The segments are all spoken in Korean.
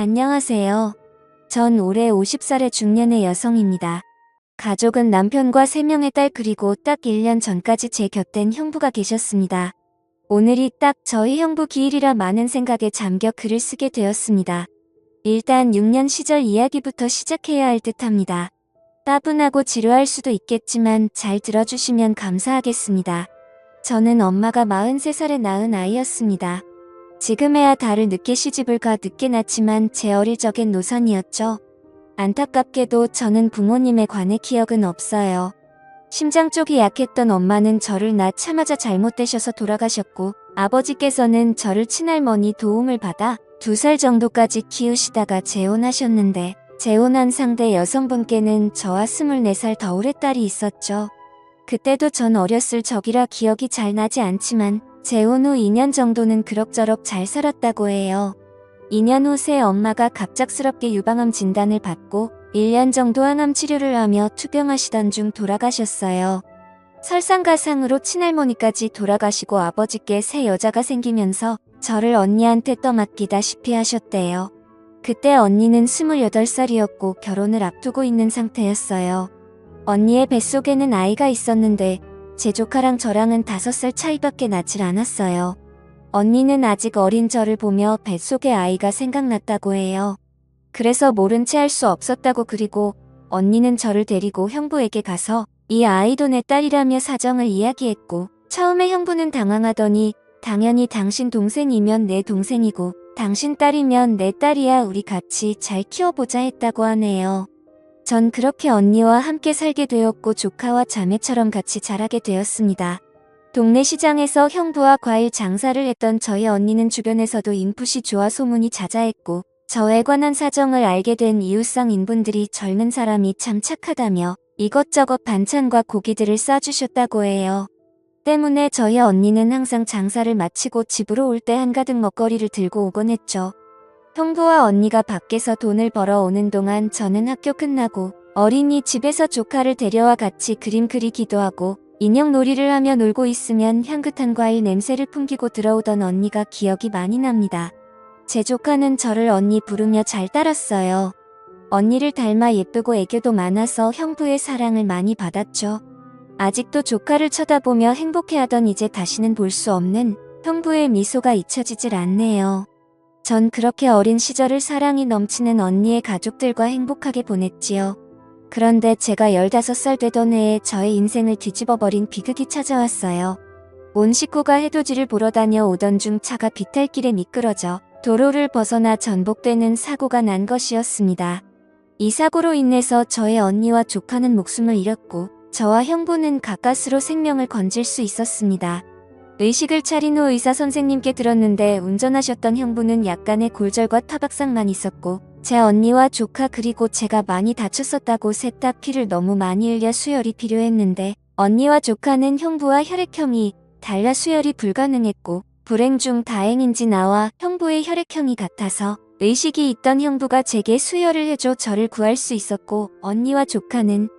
안녕하세요. 전 올해 50살의 중년의 여성입니다. 가족은 남편과 3명의 딸 그리고 딱 1년 전까지 제 곁엔 형부가 계셨습니다. 오늘이 딱 저희 형부 기일이라 많은 생각에 잠겨 글을 쓰게 되었습니다. 일단 6년 시절 이야기부터 시작해야 할 듯합니다. 따분하고 지루할 수도 있겠지만 잘 들어주시면 감사하겠습니다. 저는 엄마가 43살에 낳은 아이였습니다. 지금에야 다를 늦게 시집을 가 늦게 낳지만 제 어릴 적엔 노산이었죠. 안타깝게도 저는 부모님에 관해 기억은 없어요. 심장 쪽이 약했던 엄마는 저를 낳자마자 잘못되셔서 돌아가셨고, 아버지께서는 저를 친할머니 도움을 받아 2살 정도까지 키우시다가 재혼하셨는데, 재혼한 상대 여성분께는 저와 24살 더울의 딸이 있었죠. 그때도 전 어렸을 적이라 기억이 잘 나지 않지만 재혼 후 2년 정도는 그럭저럭 잘 살았다고 해요. 2년 후 새 엄마가 갑작스럽게 유방암 진단을 받고 1년 정도 항암 치료를 하며 투병하시던 중 돌아가셨어요. 설상가상으로 친할머니까지 돌아가시고 아버지께 새 여자가 생기면서 저를 언니한테 떠맡기다시피 하셨대요. 그때 언니는 28살이었고 결혼을 앞두고 있는 상태였어요. 언니의 뱃속에는 아이가 있었는데 제 조카랑 저랑은 5살 차이밖에 나질 않았어요. 언니는 아직 어린 저를 보며 뱃속의 아이가 생각났다고 해요. 그래서 모른 채 할 수 없었다고. 그리고 언니는 저를 데리고 형부에게 가서 이 아이도 내 딸이라며 사정을 이야기했고, 처음에 형부는 당황하더니 당연히 당신 동생이면 내 동생이고 당신 딸이면 내 딸이야, 우리 같이 잘 키워보자 했다고 하네요. 전 그렇게 언니와 함께 살게 되었고 조카와 자매처럼 같이 자라게 되었습니다. 동네 시장에서 형부와 과일 장사를 했던 저희 언니는 주변에서도 인풋이 좋아 소문이 자자했고, 저에 관한 사정을 알게 된 이웃상 인분들이 젊은 사람이 참 착하다며 이것저것 반찬과 고기들을 싸주셨다고 해요. 때문에 저희 언니는 항상 장사를 마치고 집으로 올 때 한가득 먹거리를 들고 오곤 했죠. 형부와 언니가 밖에서 돈을 벌어오는 동안 저는 학교 끝나고 어린이집에서 조카를 데려와 같이 그림 그리기도 하고 인형 놀이를 하며 놀고 있으면 향긋한 과일 냄새를 풍기고 들어오던 언니가 기억이 많이 납니다. 제 조카는 저를 언니 부르며 잘 따랐어요. 언니를 닮아 예쁘고 애교도 많아서 형부의 사랑을 많이 받았죠. 아직도 조카를 쳐다보며 행복해하던 이제 다시는 볼 수 없는 형부의 미소가 잊혀지질 않네요. 전 그렇게 어린 시절을 사랑이 넘치는 언니의 가족들과 행복하게 보냈지요. 그런데 제가 15살 되던 해에 저의 인생을 뒤집어버린 비극이 찾아왔어요. 온 식구가 해돋이를 보러 다녀오던 중 차가 비탈길에 미끄러져 도로를 벗어나 전복되는 사고가 난 것이었습니다. 이 사고로 인해서 저의 언니와 조카는 목숨을 잃었고, 저와 형부는 가까스로 생명을 건질 수 있었습니다. 의식을 차린 후 의사 선생님께 들었는데 운전하셨던 형부는 약간의 골절과 타박상만 있었고, 제 언니와 조카 그리고 제가 많이 다쳤었다고 셋 다 피를 너무 많이 흘려 수혈이 필요했는데, 언니와 조카는 형부와 혈액형이 달라 수혈이 불가능했고, 불행 중 다행인지 나와 형부의 혈액형이 같아서 의식이 있던 형부가 제게 수혈을 해줘 저를 구할 수 있었고, 언니와 조카는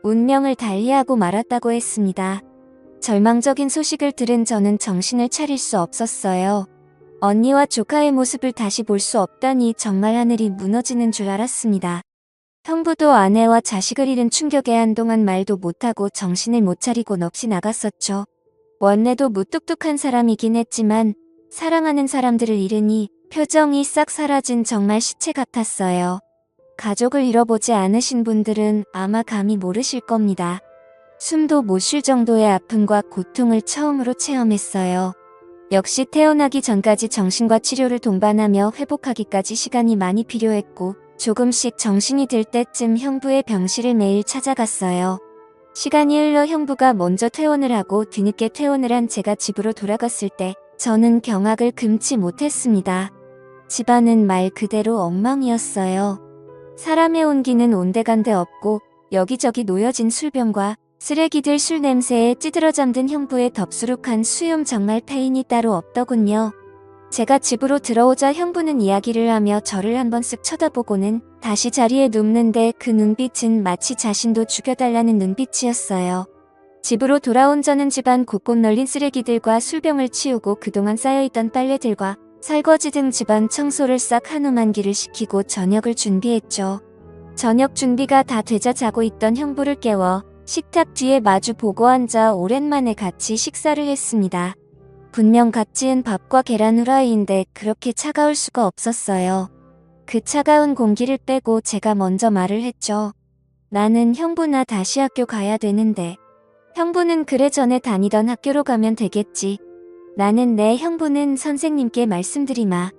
운명을 달리하고 말았다고 했습니다. 절망적인 소식을 들은 저는 정신을 차릴 수 없었어요. 언니와 조카의 모습을 다시 볼 수 없다니 정말 하늘이 무너지는 줄 알았습니다. 형부도 아내와 자식을 잃은 충격에 한동안 말도 못하고 정신을 못 차리고 넋이 나갔었죠. 원래도 무뚝뚝한 사람이긴 했지만 사랑하는 사람들을 잃으니 표정이 싹 사라진 정말 시체 같았어요. 가족을 잃어보지 않으신 분들은 아마 감히 모르실 겁니다. 숨도 못 쉴 정도의 아픔과 고통을 처음으로 체험했어요. 역시 태어나기 전까지 정신과 치료를 동반하며 회복하기까지 시간이 많이 필요했고, 조금씩 정신이 들 때쯤 형부의 병실을 매일 찾아갔어요. 시간이 흘러 형부가 먼저 퇴원을 하고 뒤늦게 퇴원을 한 제가 집으로 돌아갔을 때 저는 경악을 금치 못했습니다. 집안은 말 그대로 엉망이었어요. 사람의 온기는 온데간데 없고 여기저기 놓여진 술병과 쓰레기들 술 냄새에 찌들어 잠든 형부의 덥수룩한 수염, 정말 패인이 따로 없더군요. 제가 집으로 들어오자 형부는 이야기를 하며 저를 한번 쓱 쳐다보고는 다시 자리에 눕는데 그 눈빛은 마치 자신도 죽여달라는 눈빛이었어요. 집으로 돌아온 저는 집안 곳곳 널린 쓰레기들과 술병을 치우고 그동안 쌓여있던 빨래들과 설거지 등 집안 청소를 싹 한우만기를 시키고 저녁을 준비했죠. 저녁 준비가 다 되자 자고 있던 형부를 깨워 식탁 뒤에 마주 보고 앉아 오랜만에 같이 식사를 했습니다. 분명 갓 지은 밥과 계란 후라이인데 그렇게 차가울 수가 없었어요. 그 차가운 공기를 빼고 제가 먼저 말을 했죠. 나는 형부나 다시 학교 가야 되는데. 형부는 그래 전에 다니던 학교로 가면 되겠지. 나는 내 형부는 선생님께 말씀드리마.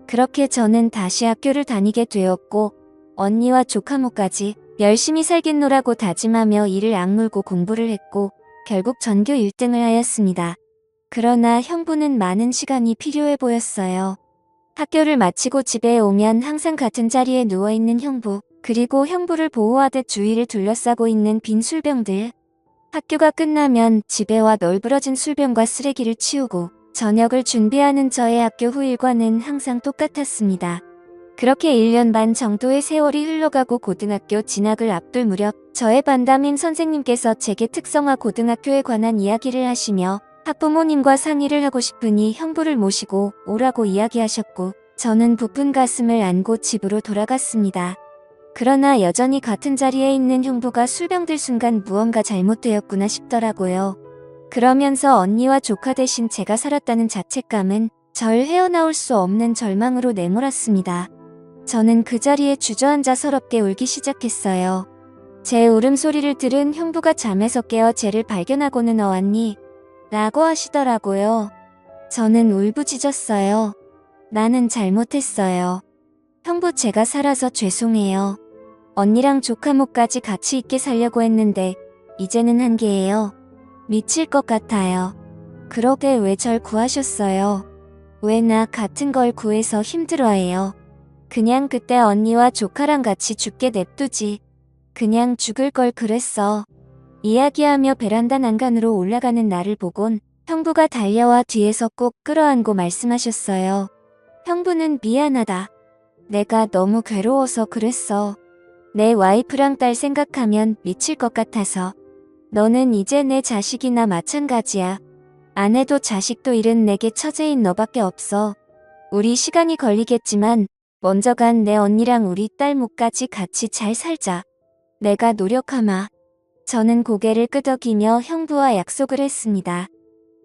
그렇게 저는 다시 학교를 다니게 되었고 언니와 조카모까지 열심히 살겠노라고 다짐하며 이를 악물고 공부를 했고 결국 전교 1등을 하였습니다. 그러나 형부는 많은 시간이 필요해 보였어요. 학교를 마치고 집에 오면 항상 같은 자리에 누워있는 형부, 그리고 형부를 보호하듯 주위를 둘러싸고 있는 빈 술병들. 학교가 끝나면 집에 와 널브러진 술병과 쓰레기를 치우고 저녁을 준비하는 저의 학교 후 일과는 항상 똑같았습니다. 그렇게 1년 반 정도의 세월이 흘러가고 고등학교 진학을 앞둘 무렵 저의 반담임 선생님께서 제게 특성화 고등학교에 관한 이야기를 하시며 학부모님과 상의를 하고 싶으니 형부를 모시고 오라고 이야기하셨고 저는 부푼 가슴을 안고 집으로 돌아갔습니다. 그러나 여전히 같은 자리에 있는 형부가 술병들 순간 무언가 잘못되었구나 싶더라고요. 그러면서 언니와 조카 대신 제가 살았다는 자책감은 절 헤어나올 수 없는 절망으로 내몰았습니다. 저는 그 자리에 주저앉아 서럽게 울기 시작했어요. 제 울음소리를 들은 형부가 잠에서 깨어 쟤를 발견하고는 왔니? 라고 하시더라고요. 저는 울부짖었어요. 나는 잘못했어요. 형부 제가 살아서 죄송해요. 언니랑 조카모까지 같이 있게 살려고 했는데 이제는 한계예요. 미칠 것 같아요. 그러게 왜 절 구하셨어요? 왜 나 같은 걸 구해서 힘들어해요? 그냥 그때 언니와 조카랑 같이 죽게 냅두지. 그냥 죽을 걸 그랬어. 이야기하며 베란다 난간으로 올라가는 나를 보곤 형부가 달려와 뒤에서 꼭 끌어안고 말씀하셨어요. 형부는 미안하다. 내가 너무 괴로워서 그랬어. 내 와이프랑 딸 생각하면 미칠 것 같아서. 너는 이제 내 자식이나 마찬가지야. 아내도 자식도 잃은 내게 처제인 너밖에 없어. 우리 시간이 걸리겠지만 먼저 간 내 언니랑 우리 딸 모까지 같이 잘 살자. 내가 노력하마. 저는 고개를 끄덕이며 형부와 약속을 했습니다.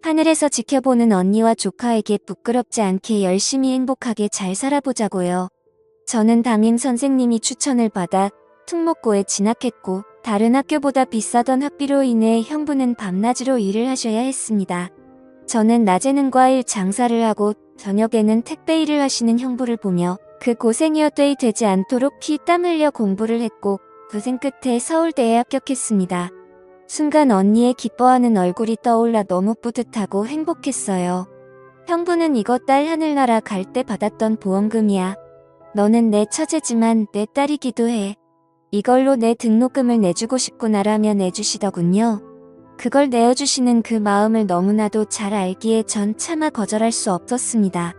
하늘에서 지켜보는 언니와 조카에게 부끄럽지 않게 열심히 행복하게 잘 살아보자고요. 저는 담임 선생님이 추천을 받아 특목고에 진학했고 다른 학교보다 비싸던 학비로 인해 형부는 밤낮으로 일을 하셔야 했습니다. 저는 낮에는 과일 장사를 하고 저녁에는 택배 일을 하시는 형부를 보며 그 고생이 헛되이 되지 않도록 피땀 흘려 공부를 했고 고생 끝에 서울대에 합격했습니다. 순간 언니의 기뻐하는 얼굴이 떠올라 너무 뿌듯하고 행복했어요. 형부는 이거 딸 하늘나라 갈 때 받았던 보험금이야. 너는 내 처제지만 내 딸이기도 해. 이걸로 내 등록금을 내주고 싶구나라며 내주시더군요. 그걸 내어주시는 그 마음을 너무나도 잘 알기에 전 차마 거절할 수 없었습니다.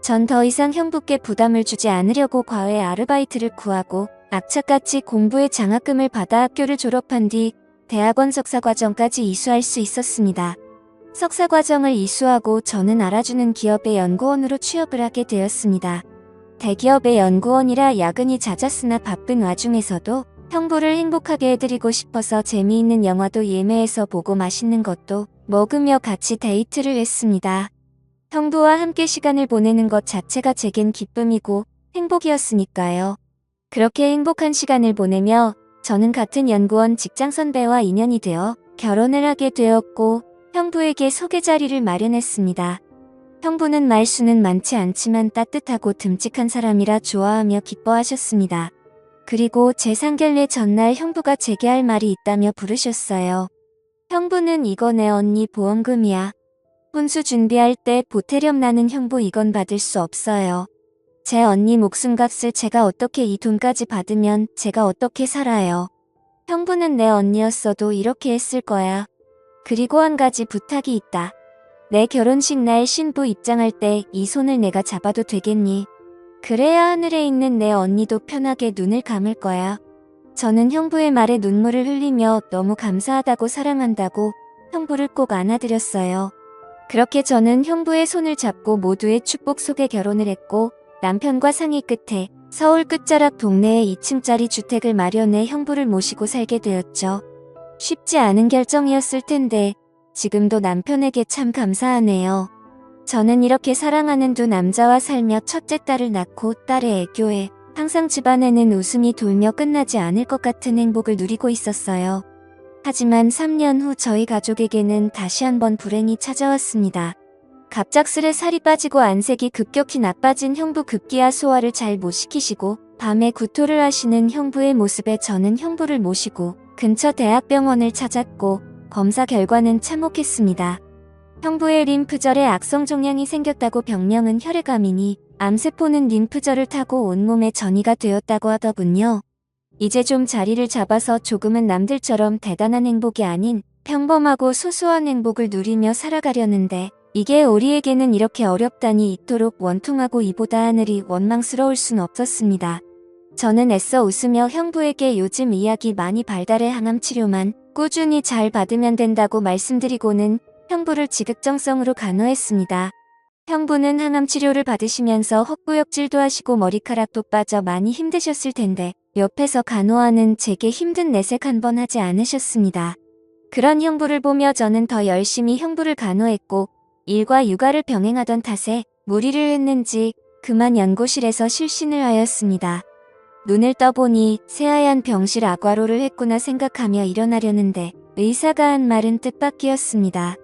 전 더 이상 형부께 부담을 주지 않으려고 과외 아르바이트를 구하고 악착같이 공부에 장학금을 받아 학교를 졸업한 뒤 대학원 석사과정까지 이수할 수 있었습니다. 석사과정을 이수하고 저는 알아주는 기업의 연구원으로 취업을 하게 되었습니다. 대기업의 연구원이라 야근이 잦았으나 바쁜 와중에서도 형부를 행복하게 해드리고 싶어서 재미있는 영화도 예매해서 보고 맛있는 것도 먹으며 같이 데이트를 했습니다. 형부와 함께 시간을 보내는 것 자체가 제겐 기쁨이고 행복이었으니까요. 그렇게 행복한 시간을 보내며 저는 같은 연구원 직장 선배와 인연이 되어 결혼을 하게 되었고 형부에게 소개 자리를 마련했습니다. 형부는 말수는 많지 않지만 따뜻하고 듬직한 사람이라 좋아하며 기뻐하셨습니다. 그리고 제 상견례 전날 형부가 제게 할 말이 있다며 부르셨어요. 형부는 이거 내 언니 보험금이야. 혼수 준비할 때 보태렴. 나는 형부 이건 받을 수 없어요. 제 언니 목숨값을 제가 어떻게 이 돈까지 받으면 제가 어떻게 살아요. 형부는 내 언니였어도 이렇게 했을 거야. 그리고 한 가지 부탁이 있다. 내 결혼식 날 신부 입장할 때 이 손을 내가 잡아도 되겠니? 그래야 하늘에 있는 내 언니도 편하게 눈을 감을 거야. 저는 형부의 말에 눈물을 흘리며 너무 감사하다고 사랑한다고 형부를 꼭 안아드렸어요. 그렇게 저는 형부의 손을 잡고 모두의 축복 속에 결혼을 했고 남편과 상의 끝에 서울 끝자락 동네에 2층짜리 주택을 마련해 형부를 모시고 살게 되었죠. 쉽지 않은 결정이었을 텐데 지금도 남편에게 참 감사하네요. 저는 이렇게 사랑하는 두 남자와 살며 첫째 딸을 낳고 딸의 애교에 항상 집안에는 웃음이 돌며 끝나지 않을 것 같은 행복을 누리고 있었어요. 하지만 3년 후 저희 가족에게는 다시 한번 불행이 찾아왔습니다. 갑작스레 살이 빠지고 안색이 급격히 나빠진 형부 급기야 소화를 잘 못 시키시고 밤에 구토를 하시는 형부의 모습에 저는 형부를 모시고 근처 대학병원을 찾았고 검사 결과는 참혹했습니다. 형부의 림프절에 악성 종양이 생겼다고 병명은 혈액암이니 암세포는 림프절을 타고 온몸에 전이가 되었다고 하더군요. 이제 좀 자리를 잡아서 조금은 남들처럼 대단한 행복이 아닌 평범하고 소소한 행복을 누리며 살아가려는데 이게 우리에게는 이렇게 어렵다니 이토록 원통하고 이보다 하늘이 원망스러울 순 없었습니다. 저는 애써 웃으며 형부에게 요즘 의학이 많이 발달해 항암 치료만 꾸준히 잘 받으면 된다고 말씀드리고는 형부를 지극정성으로 간호했습니다. 형부는 항암 치료를 받으시면서 헛구역질도 하시고 머리카락도 빠져 많이 힘드셨을 텐데 옆에서 간호하는 제게 힘든 내색 한번 하지 않으셨습니다. 그런 형부를 보며 저는 더 열심히 형부를 간호했고 일과 육아를 병행하던 탓에 무리를 했는지 그만 연고실에서 실신을 하였습니다. 눈을 떠보니 새하얀 병실 악화로를 했구나 생각하며 일어나려는데 의사가 한 말은 뜻밖이었습니다.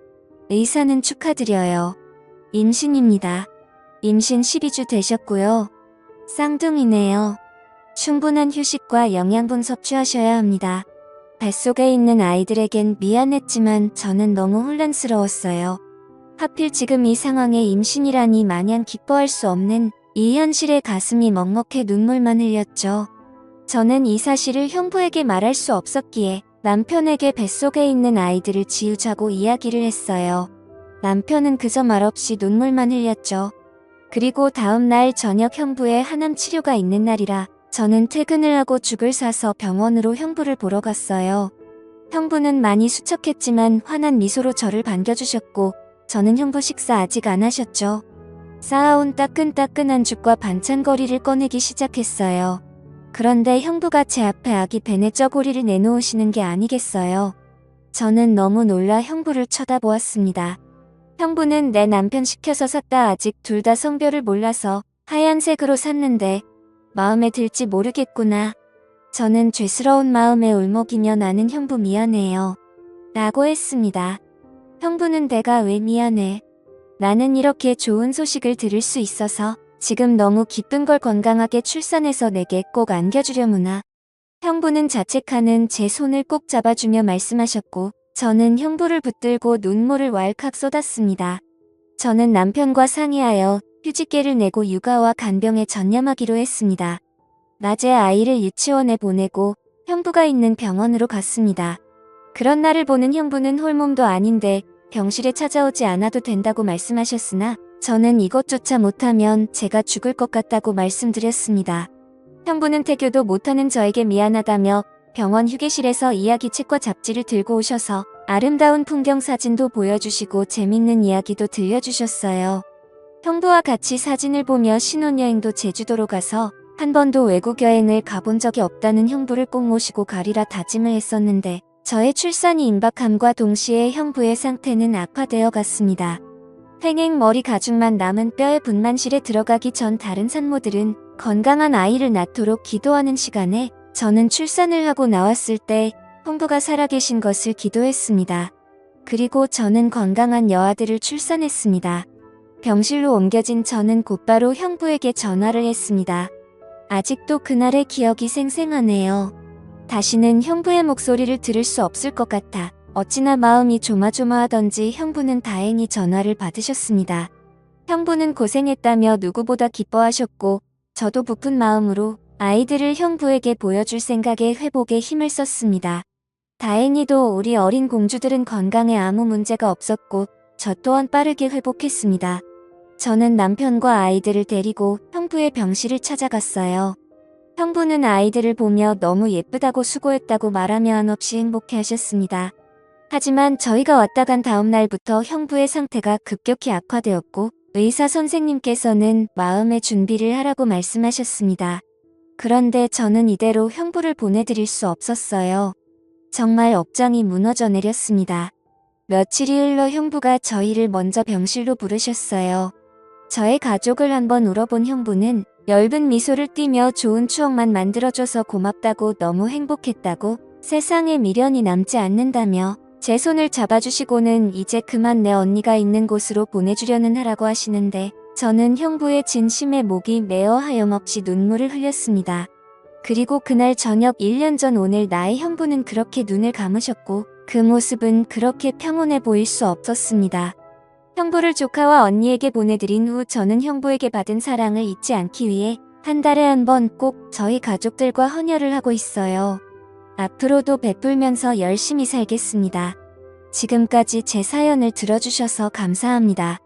의사는 축하드려요. 임신입니다. 임신 12주 되셨고요. 쌍둥이네요. 충분한 휴식과 영양분 섭취하셔야 합니다. 뱃속에 있는 아이들에겐 미안했지만 저는 너무 혼란스러웠어요. 하필 지금 이 상황에 임신이라니 마냥 기뻐할 수 없는 이 현실에 가슴이 먹먹해 눈물만 흘렸죠. 저는 이 사실을 형부에게 말할 수 없었기에 남편에게 뱃속에 있는 아이들을 지우자고 이야기를 했어요. 남편은 그저 말없이 눈물만 흘렸죠. 그리고 다음 날 저녁 형부의 항암 치료가 있는 날이라 저는 퇴근을 하고 죽을 사서 병원으로 형부를 보러 갔어요. 형부는 많이 수척했지만 환한 미소로 저를 반겨주셨고 저는 형부 식사 아직 안 하셨죠. 쌓아온 따끈따끈한 죽과 반찬거리를 꺼내기 시작했어요. 그런데 형부가 제 앞에 아기 벤의 쩌고리를 내놓으시는 게 아니겠어요. 저는 너무 놀라 형부를 쳐다보았습니다. 형부는 내 남편 시켜서 샀다 아직 둘 다 성별을 몰라서 하얀색으로 샀는데 마음에 들지 모르겠구나. 저는 죄스러운 마음에 울먹이며 나는 형부 미안해요. 라고 했습니다. 형부는 내가 왜 미안해. 나는 이렇게 좋은 소식을 들을 수 있어서 지금 너무 기쁜 걸 건강하게 출산해서 내게 꼭 안겨주려무나. 형부는 자책하는 제 손을 꼭 잡아주며 말씀하셨고 저는 형부를 붙들고 눈물을 왈칵 쏟았습니다. 저는 남편과 상의하여 휴직계를 내고 육아와 간병에 전념하기로 했습니다. 낮에 아이를 유치원에 보내고 형부가 있는 병원으로 갔습니다. 그런 날을 보는 형부는 홀몸도 아닌데 병실에 찾아오지 않아도 된다고 말씀하셨으나 저는 이것조차 못하면 제가 죽을 것 같다고 말씀드렸습니다. 형부는 태교도 못하는 저에게 미안하다며 병원 휴게실에서 이야기책과 잡지를 들고 오셔서 아름다운 풍경 사진도 보여주시고 재밌는 이야기도 들려주셨어요. 형부와 같이 사진을 보며 신혼여행도 제주도로 가서 한 번도 외국 여행을 가본 적이 없다는 형부를 꼭 모시고 가리라 다짐을 했었는데 저의 출산이 임박함과 동시에 형부의 상태는 악화되어 갔습니다. 횡행 머리 가죽만 남은 뼈의 분만실에 들어가기 전 다른 산모들은 건강한 아이를 낳도록 기도하는 시간에 저는 출산을 하고 나왔을 때 형부가 살아계신 것을 기도했습니다. 그리고 저는 건강한 여아들을 출산했습니다. 병실로 옮겨진 저는 곧바로 형부에게 전화를 했습니다. 아직도 그날의 기억이 생생하네요. 다시는 형부의 목소리를 들을 수 없을 것 같아 어찌나 마음이 조마조마하던지 형부는 다행히 전화를 받으셨습니다. 형부는 고생했다며 누구보다 기뻐하셨고 저도 부푼 마음으로 아이들을 형부에게 보여줄 생각에 회복에 힘을 썼습니다. 다행히도 우리 어린 공주들은 건강에 아무 문제가 없었고 저 또한 빠르게 회복했습니다. 저는 남편과 아이들을 데리고 형부의 병실을 찾아갔어요. 형부는 아이들을 보며 너무 예쁘다고 수고했다고 말하며 한없이 행복해하셨습니다. 하지만 저희가 왔다 간 다음 날부터 형부의 상태가 급격히 악화되었고 의사 선생님께서는 마음의 준비를 하라고 말씀하셨습니다. 그런데 저는 이대로 형부를 보내드릴 수 없었어요. 정말 억장이 무너져 내렸습니다. 며칠이 흘러 형부가 저희를 먼저 병실로 부르셨어요. 저의 가족을 한번 울어본 형부는 엷은 미소를 띠며 좋은 추억만 만들어줘서 고맙다고 너무 행복했다고 세상에 미련이 남지 않는다며 제 손을 잡아주시고는 이제 그만 내 언니가 있는 곳으로 보내주려는 하라고 하시는데 저는 형부의 진심에 목이 메어 하염없이 눈물을 흘렸습니다. 그리고 그날 저녁 1년 전 오늘 나의 형부는 그렇게 눈을 감으셨고 그 모습은 그렇게 평온해 보일 수 없었습니다. 형부를 조카와 언니에게 보내드린 후 저는 형부에게 받은 사랑을 잊지 않기 위해 한 달에 한 번 꼭 저희 가족들과 헌혈을 하고 있어요. 앞으로도 베풀면서 열심히 살겠습니다. 지금까지 제 사연을 들어주셔서 감사합니다.